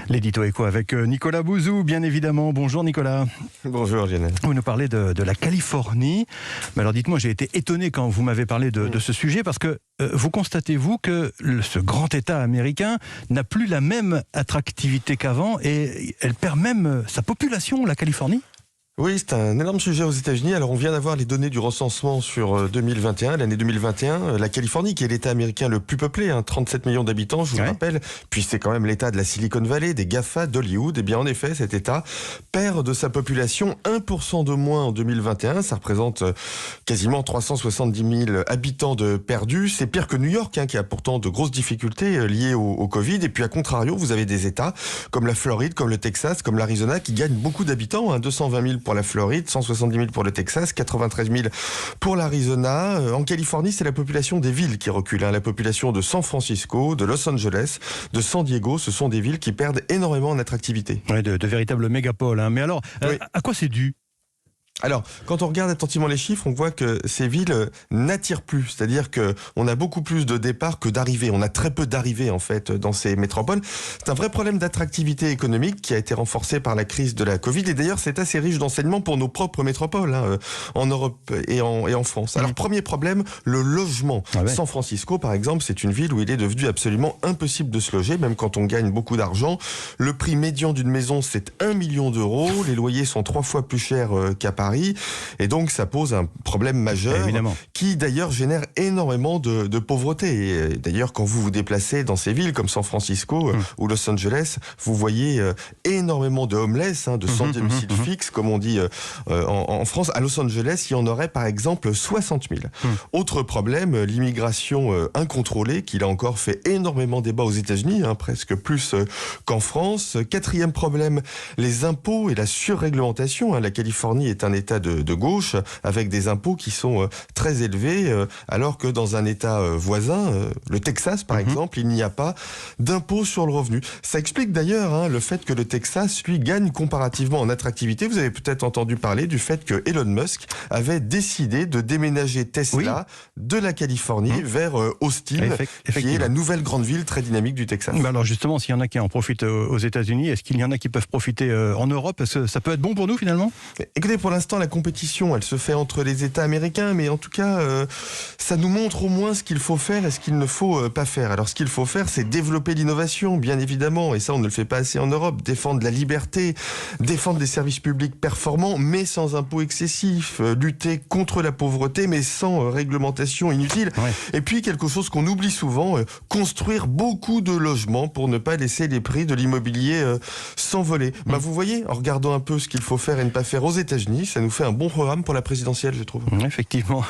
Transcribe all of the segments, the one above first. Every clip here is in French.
L'édito éco avec Nicolas Bouzou, bien évidemment. Bonjour Nicolas. Bonjour Lionel. Vous nous parlez de la Californie. Mais alors dites-moi, j'ai été étonné quand vous m'avez parlé de ce sujet parce que vous constatez-vous que ce grand État américain n'a plus la même attractivité qu'avant et elle perd même sa population, la Californie ? Oui, c'est un énorme sujet aux États-Unis. Alors, on vient d'avoir les données du recensement sur 2021, l'année 2021. La Californie, qui est l'État américain le plus peuplé, 37 millions d'habitants, je vous le rappelle. Puis c'est quand même l'État de la Silicon Valley, des GAFA, d'Hollywood. Et bien, en effet, cet État perd de sa population 1% de moins en 2021. Ça représente quasiment 370 000 habitants de perdus. C'est pire que New York, qui a pourtant de grosses difficultés liées au Covid. Et puis, à contrario, vous avez des États comme la Floride, comme le Texas, comme l'Arizona, qui gagnent beaucoup d'habitants, 220 000 pour la Floride, 170 000 pour le Texas, 93 000 pour l'Arizona. En Californie, c'est la population des villes qui recule. La population de San Francisco, de Los Angeles, de San Diego, ce sont des villes qui perdent énormément en attractivité. Oui, de véritables mégapoles. Mais alors, à quoi c'est dû ? Alors, quand on regarde attentivement les chiffres, on voit que ces villes n'attirent plus. C'est-à-dire qu'on a beaucoup plus de départs que d'arrivées. On a très peu d'arrivées, en fait, dans ces métropoles. C'est un vrai problème d'attractivité économique qui a été renforcé par la crise de la Covid. Et d'ailleurs, c'est assez riche d'enseignements pour nos propres métropoles, en Europe et en France. Alors, premier problème, le logement. San Francisco, par exemple, c'est une ville où il est devenu absolument impossible de se loger, même quand on gagne beaucoup d'argent. Le prix médian d'une maison, c'est 1 million d'euros. Les loyers sont 3 fois plus chers qu'à Paris. Et donc, ça pose un problème majeur qui, d'ailleurs, génère énormément de pauvreté. Et d'ailleurs, quand vous vous déplacez dans ces villes comme San Francisco ou Los Angeles, vous voyez énormément de homeless, de sans domicile fixe, comme on dit en France. À Los Angeles, il y en aurait, par exemple, 60 000. Autre problème, l'immigration incontrôlée, qui, là encore, fait énormément débat aux États-Unis, presque plus qu'en France. Quatrième problème, les impôts et la surréglementation. La Californie est un État de gauche, avec des impôts qui sont très élevés, alors que dans un État voisin, le Texas par exemple, il n'y a pas d'impôt sur le revenu. Ça explique d'ailleurs le fait que le Texas, lui, gagne comparativement en attractivité. Vous avez peut-être entendu parler du fait que Elon Musk avait décidé de déménager Tesla de la Californie vers Austin, qui est la nouvelle grande ville très dynamique du Texas. Alors justement, s'il y en a qui en profitent aux États-Unis, est-ce qu'il y en a qui peuvent profiter en Europe ? Est-ce que ça peut être bon pour nous finalement ? Écoutez, pour l'instant, la compétition, elle se fait entre les États américains, mais en tout cas, ça nous montre au moins ce qu'il faut faire et ce qu'il ne faut pas faire. Alors, ce qu'il faut faire, c'est développer l'innovation, bien évidemment, et ça, on ne le fait pas assez en Europe. Défendre la liberté, défendre des services publics performants, mais sans impôts excessifs, lutter contre la pauvreté, mais sans réglementation inutile. Et puis, quelque chose qu'on oublie souvent, construire beaucoup de logements pour ne pas laisser les prix de l'immobilier s'envoler. Vous voyez, en regardant un peu ce qu'il faut faire et ne pas faire aux États-Unis, ça nous fait un bon programme pour la présidentielle, je trouve. Effectivement.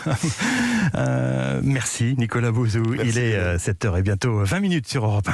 Merci Nicolas Bouzou. Il est 7h et bientôt 20 minutes sur Europe 1.